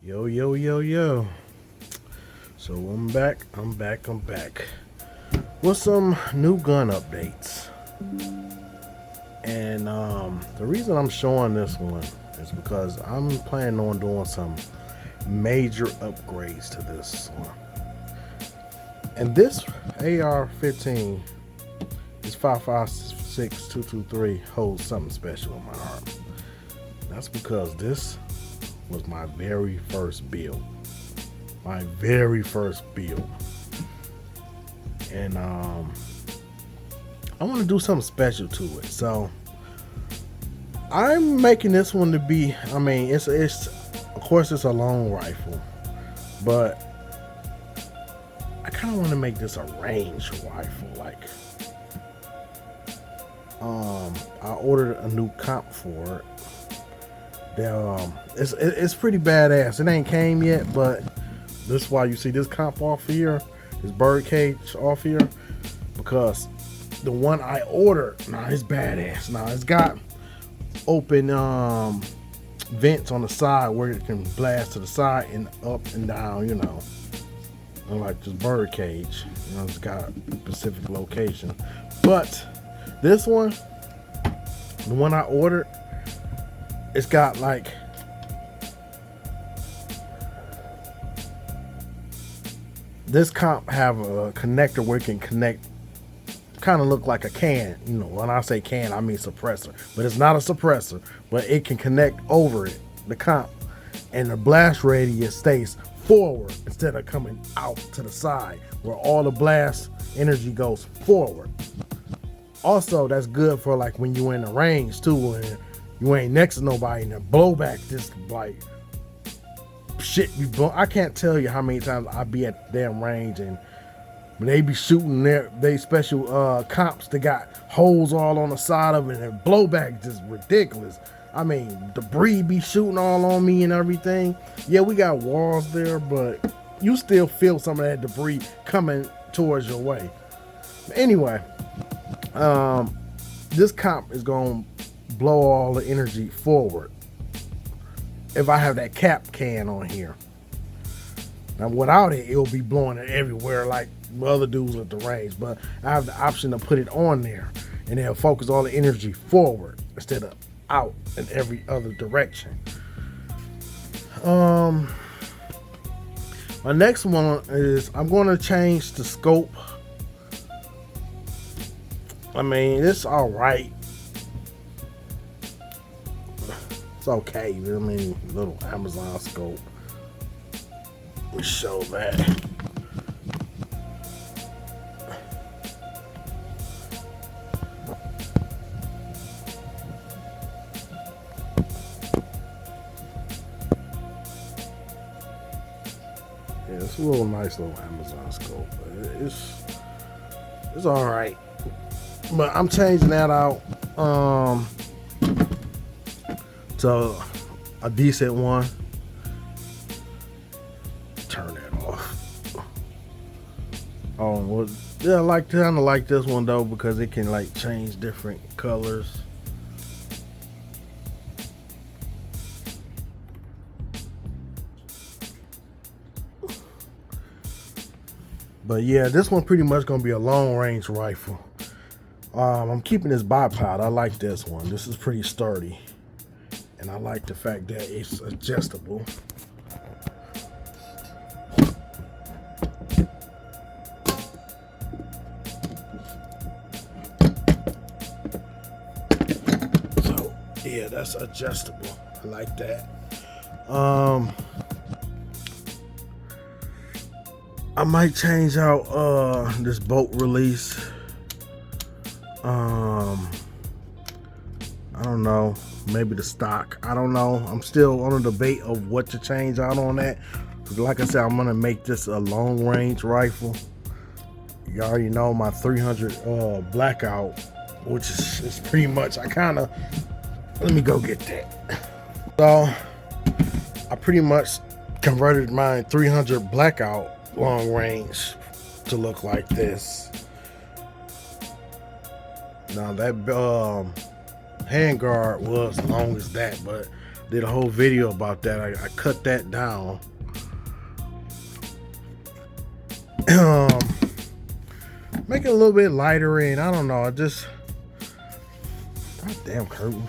Yo, yo, yo, yo. So I'm back. With some new gun updates. And the reason I'm showing this one is because I'm planning on doing some major upgrades to this one. And this AR15 is 5.56 holds something special in my heart. That's because this was my very first build. And I want to do something special to it. So I'm making this one to be, it's of course it's a long rifle, but I kind of want to make this a range rifle. Like, I ordered a new comp for it. It's pretty badass. It ain't came yet, but this is why you see this comp off here, this bird cage off here, because the one I ordered, it's badass. It's got open vents on the side where it can blast to the side and up and down, like this bird cage. It's got a specific location. But this one, the one I ordered, it's got like this comp have a connector where it can connect, kind of look like a can. When I say can, I mean suppressor, but it's not a suppressor, but it can connect over it, the comp, and the blast radius stays forward instead of coming out to the side where all the blast energy goes forward. Also, that's good for like when you in the range too, and you ain't next to nobody and the blowback just like shit be blown. I can't tell you how many times I be at the damn range and when they be shooting they special comps that got holes all on the side of it, and blowback just ridiculous. Debris be shooting all on me and everything. Yeah, we got walls there, but you still feel some of that debris coming towards your way. Anyway, this comp is gonna blow all the energy forward if I have that cap can on here. Now without it, it'll be blowing it everywhere like other dudes at the range, but I have the option to put it on there and it'll focus all the energy forward instead of out in every other direction. My next one is I'm going to change the scope. It's all right. It's okay. Little Amazon scope. We show that. Yeah, it's a nice little Amazon scope. It's all right. But I'm changing that out to a decent one. Turn that off. Well, yeah, I kind of like this one though because it can like change different colors. But yeah, this one pretty much gonna be a long range rifle. I'm keeping this bipod. I like this one. This is pretty sturdy. And I like the fact that it's adjustable. So yeah, that's adjustable. I like that. I might change out this bolt release. I don't know, maybe the stock. I don't know. I'm still on a debate of what to change out on that. Because like I said, I'm gonna make this a long range rifle. You already know my 300 blackout, which is pretty much, let me go get that. So I pretty much converted my 300 blackout long range to look like this. Now that handguard was long as that, but did a whole video about that. I cut that down. Make it a little bit lighter, and I don't know. I just, goddamn curtain.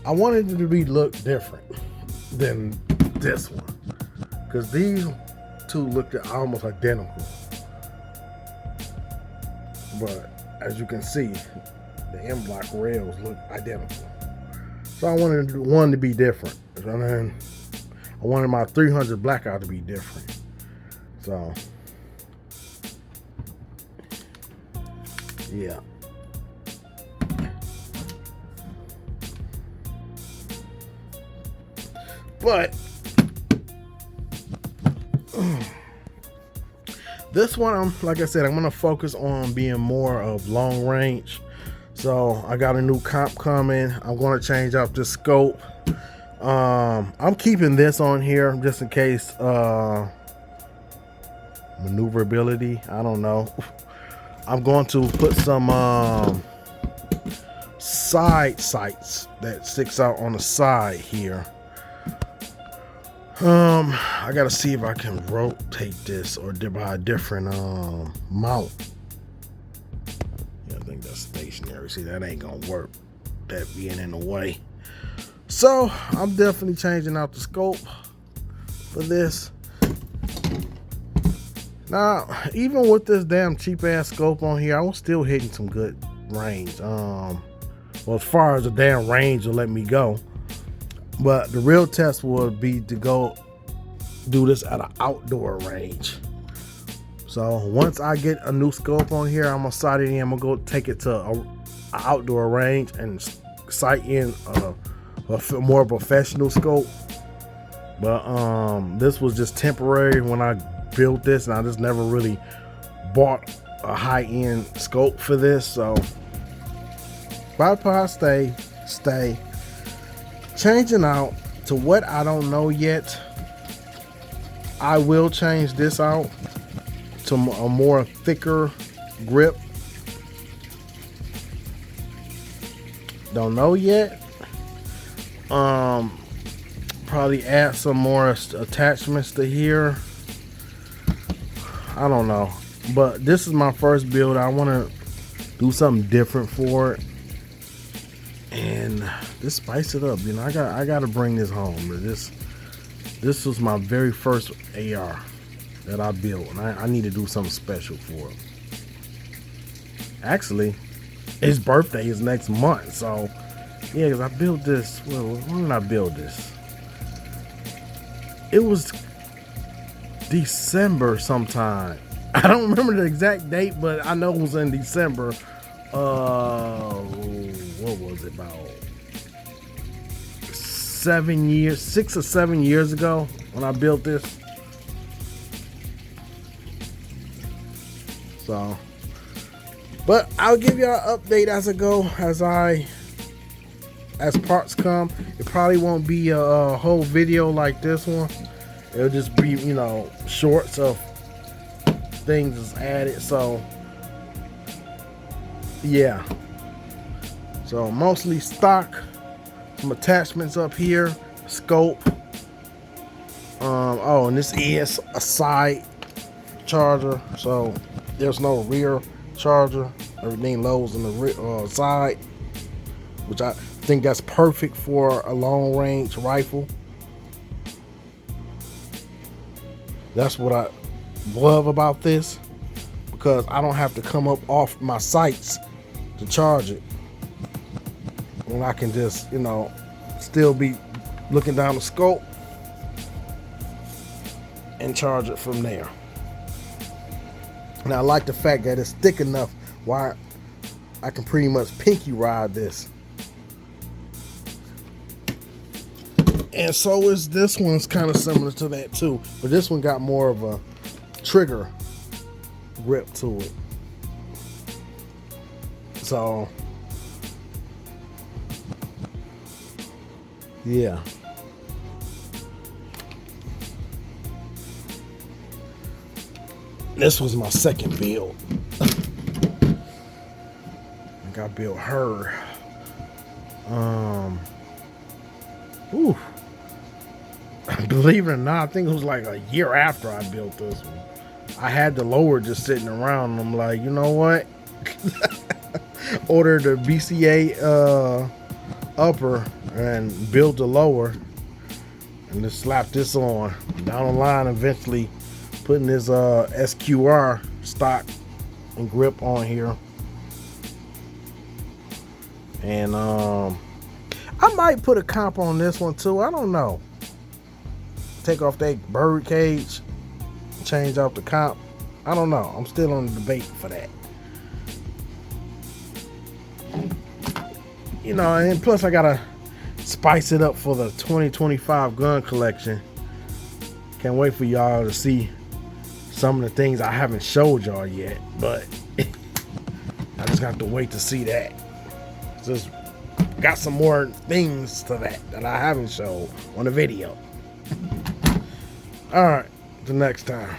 I wanted it to look different than this one, because these two looked almost identical. But as you can see, the M block rails look identical. So I wanted one to be different. And then I wanted my 300 blackout to be different. So yeah. But this one, like I said, I'm gonna focus on being more of long range. So I got a new comp coming. I'm gonna change out this scope. I'm keeping this on here just in case maneuverability. I don't know. I'm going to put some side sights that sticks out on the side here. I gotta see if I can rotate this or buy a different mount. Yeah, I think that's stationary. See, that ain't gonna work, that being in the way. So I'm definitely changing out the scope for this. Now, even with this damn cheap ass scope on here, I was still hitting some good range. Well, as far as the damn range will let me go. But the real test would be to go do this at an outdoor range. So once I get a new scope on here, I'm gonna sight it in. I'm gonna go take it to a outdoor range and sight in a more professional scope. But this was just temporary when I built this, and I just never really bought a high-end scope for this. So bypass stay changing out to what I don't know yet. I will change this out to a more thicker grip. Don't know yet. Probably add some more attachments to here. I don't know, but this is my first build. I want to do something different for it and just spice it up. You know, I got to bring this home. This was my very first AR that I built, and I need to do something special for it. Actually, his birthday is next month, so yeah, because I built this. Well, when did I build this? It was December sometime. I don't remember the exact date, but I know it was in December. What was it, about 6 or 7 years ago when I built this. So, but I'll give y'all an update as I go, as parts come. It probably won't be a whole video like this one. It'll just be, you know, shorts of things is added. So yeah, so mostly stock, some attachments up here, scope. Oh, and this is a side charger, so there's no rear charger. Everything loads in the side, which I think that's perfect for a long range rifle. That's what I love about this, because I don't have to come up off my sights to charge it, and I can just, you know, still be looking down the scope and charge it from there. And I like the fact that it's thick enough where I can pretty much pinky ride this. And so is this one's kind of similar to that too, but this one got more of a trigger grip to it. So yeah. This was my second build. I think I built her. Ooh. Believe it or not, I think it was like a year after I built this one. I had the lower just sitting around, and I'm like, you know what? Ordered the BCA upper and built the lower, and just slapped this on. Down the line, eventually putting this SQR stock and grip on here. And I might put a comp on this one too. I don't know. Take off that bird cage, change out the comp. I don't know. I'm still on the debate for that. You know, and plus I gotta spice it up for the 2025 gun collection. Can't wait for y'all to see some of the things I haven't showed y'all yet, but I just got to wait to see that. Just got some more things to that I haven't showed on the video. All right, till next time.